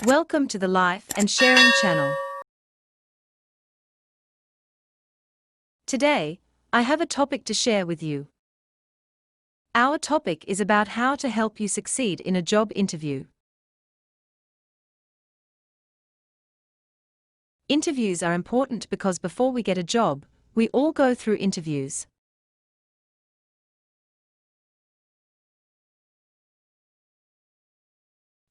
Welcome to the Life and Sharing channel. Today, I have a topic to share with you. Our topic is about how to help you succeed in a job interview. Interviews are important because before we get a job, we all go through interviews.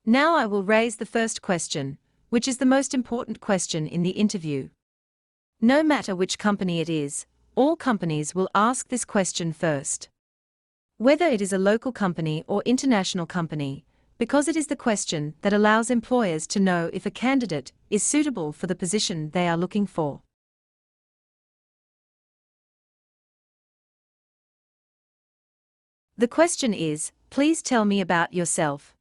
Now I will raise the first question, which is the most important question in the interview. No matter which company it is, all companies will ask this question first. Whether it is a local company or international company, because it is the question that allows employers to know if a candidate is suitable for the position they are looking for. The question is, please tell me about yourself.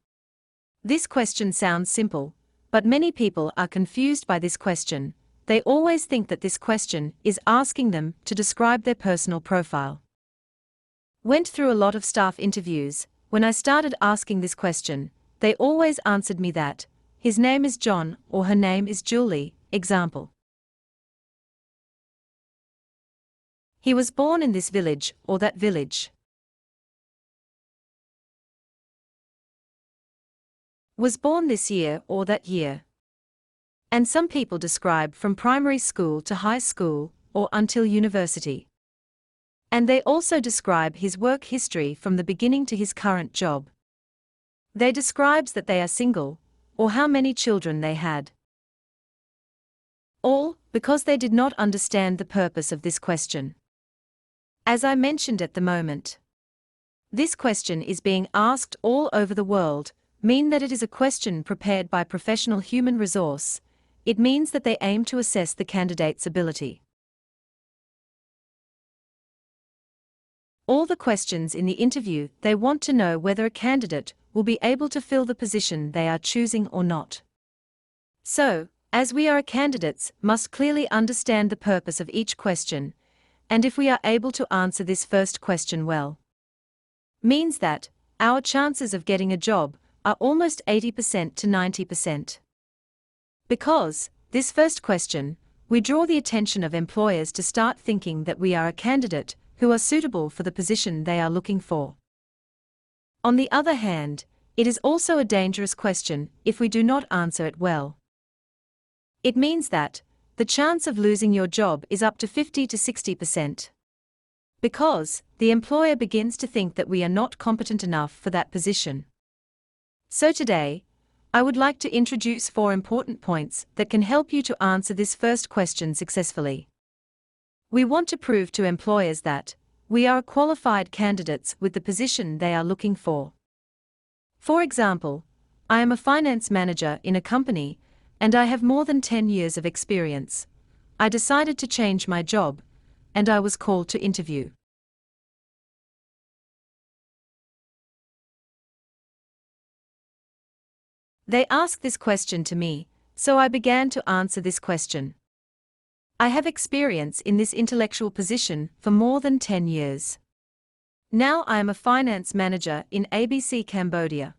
This question sounds simple, but many people are confused by this question. They always think that this question is asking them to describe their personal profile. Went through a lot of staff interviews. When I started asking this question, they always answered me that his name is John or her name is Julie. Example: he was born in this village or that village. Was born this year or that year. And some people describe from primary school to high school or until university. And they also describe his work history from the beginning to his current job. They describes that they are single or how many children they had. All because they did not understand the purpose of this question. As I mentioned at the moment, this question is being asked all over the world, mean that it is a question prepared by professional human resource. It means that they aim to assess the candidate's ability. All the questions in the interview, they want to know whether a candidate will be able to fill the position they are choosing or not. So, as we are candidates, must clearly understand the purpose of each question, and if we are able to answer this first question well, means that our chances of getting a job are almost 80% to 90%. Because this first question, we draw the attention of employers to start thinking that we are a candidate who are suitable for the position they are looking for. On the other hand, it is also a dangerous question if we do not answer it well. It means that the chance of losing your job is up to 50 to 60%. Because the employer begins to think that we are not competent enough for that position. So today, I would like to introduce 4 important points that can help you to answer this first question successfully. We want to prove to employers that we are qualified candidates with the position they are looking for. For example, I am a finance manager in a company, and I have more than 10 years of experience. I decided to change my job, and I was called to interview. They asked this question to me, so I began to answer this question. I have experience in this intellectual position for more than 10 years. Now I am a finance manager in ABC Cambodia.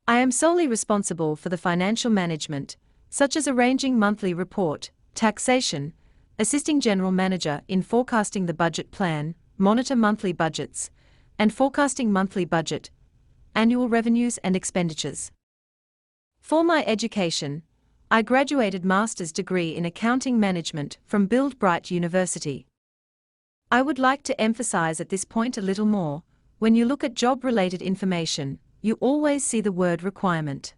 I am solely responsible for the financial management, such as arranging monthly report, taxation, assisting general manager in forecasting the budget plan, monitor monthly budgets, and forecasting monthly budget, annual revenues and expenditures. For my education, I graduated master's degree in accounting management from Build Bright University. I would like to emphasize at this point a little more. When you look at job-related information, you always see the word requirement.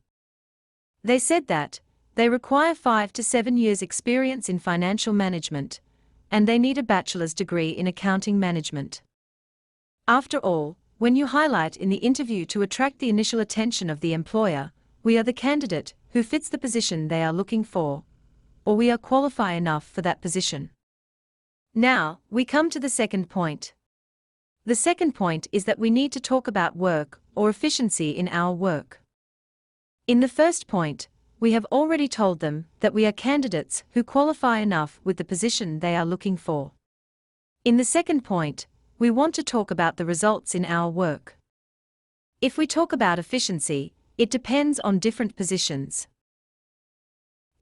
They said that they require 5 to 7 years experience in financial management, and they need a bachelor's degree in accounting management. After all, when you highlight in the interview to attract the initial attention of the employer, we are the candidate who fits the position they are looking for, or we are qualified enough for that position. Now, we come to the second point. The second point is that we need to talk about work or efficiency in our work. In the first point, we have already told them that we are candidates who qualify enough with the position they are looking for. In the second point, we want to talk about the results in our work. If we talk about efficiency, it depends on different positions.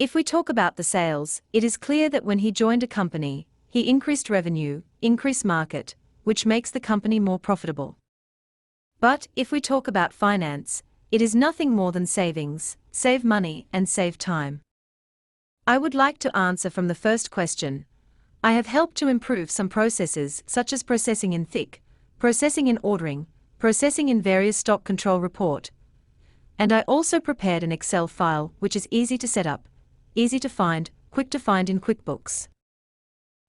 If we talk about the sales, it is clear that when he joined a company, he increased revenue, increased market, which makes the company more profitable. But if we talk about finance, it is nothing more than savings, save money and save time. I would like to answer from the first question. I have helped to improve some processes such as processing in thick, processing in ordering, processing in various stock control report. And I also prepared an Excel file which is easy to set up, easy to find, quick to find in QuickBooks.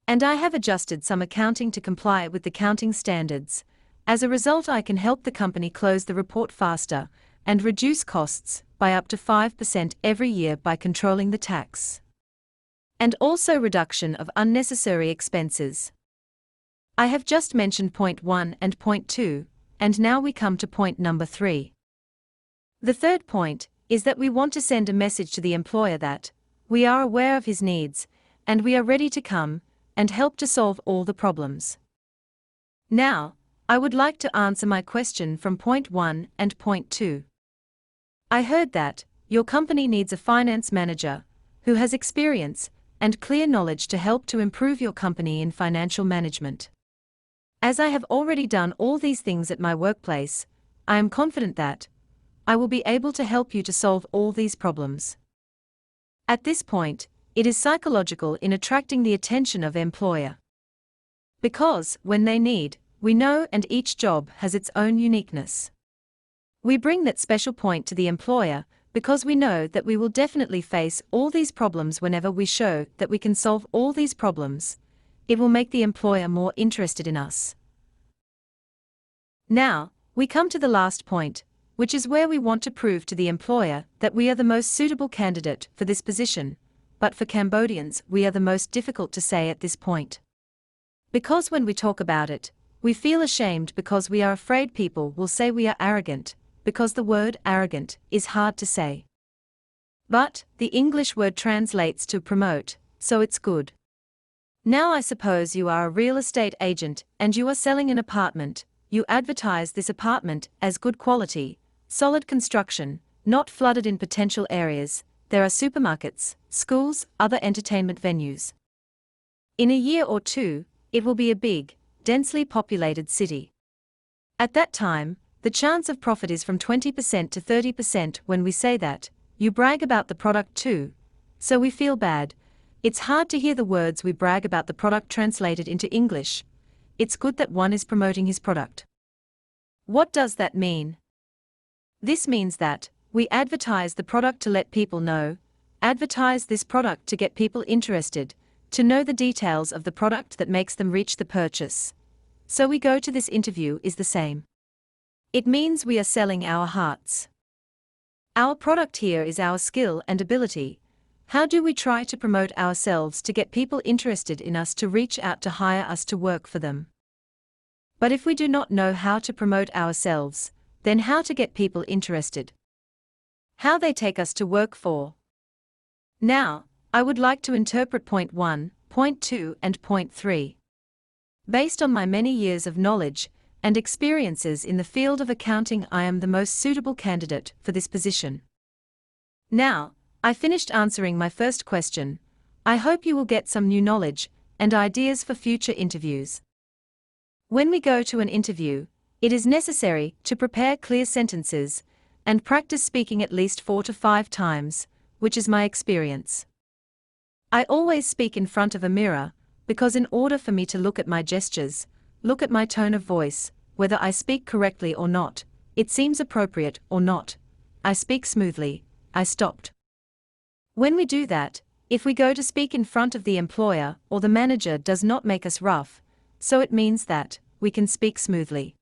And I have adjusted some accounting to comply with the accounting standards. As a result, I can help the company close the report faster and reduce costs by up to 5% every year by controlling the tax. And also reduction of unnecessary expenses. I have just mentioned point 1 and point 2, and now we come to point number 3. The third point is that we want to send a message to the employer that we are aware of his needs, and we are ready to come and help to solve all the problems. Now, I would like to answer my question from point 1 and point 2. I heard that your company needs a finance manager who has experience and clear knowledge to help to improve your company in financial management. As I have already done all these things at my workplace, I am confident that I will be able to help you to solve all these problems. At this point, it is psychological in attracting the attention of employer. Because, when they need, we know, and each job has its own uniqueness. We bring that special point to the employer because we know that we will definitely face all these problems. Whenever we show that we can solve all these problems, it will make the employer more interested in us. Now, we come to the last point, which is where we want to prove to the employer that we are the most suitable candidate for this position, but for Cambodians we are the most difficult to say at this point. Because when we talk about it, we feel ashamed because we are afraid people will say we are arrogant, because the word arrogant is hard to say. But the English word translates to promote, so it's good. Now I suppose you are a real estate agent and you are selling an apartment. You advertise this apartment as good quality, solid construction, not flooded in potential areas. There are supermarkets, schools, other entertainment venues. In a year or two, it will be a big, densely populated city. At that time, the chance of profit is from 20% to 30%. When we say that, you brag about the product too, so we feel bad. It's hard to hear the words we brag about the product translated into English. It's good that one is promoting his product. What does that mean? This means that we advertise the product to let people know, advertise this product to get people interested, to know the details of the product that makes them reach the purchase. So we go to this interview is the same. It means we are selling our hearts. Our product here is our skill and ability. How do we try to promote ourselves to get people interested in us to reach out to hire us to work for them? But if we do not know how to promote ourselves, then how to get people interested? How they take us to work for? Now, I would like to interpret point 1, point 2 and point 3. Based on my many years of knowledge and experiences in the field of accounting, I am the most suitable candidate for this position. Now, I finished answering my first question. I hope you will get some new knowledge and ideas for future interviews. When we go to an interview, it is necessary to prepare clear sentences and practice speaking at least 4 to 5 times, which is my experience. I always speak in front of a mirror, because in order for me to look at my gestures, look at my tone of voice, whether I speak correctly or not, it seems appropriate or not, I speak smoothly, I stopped. When we do that, if we go to speak in front of the employer or the manager does not make us rough, so it means that we can speak smoothly.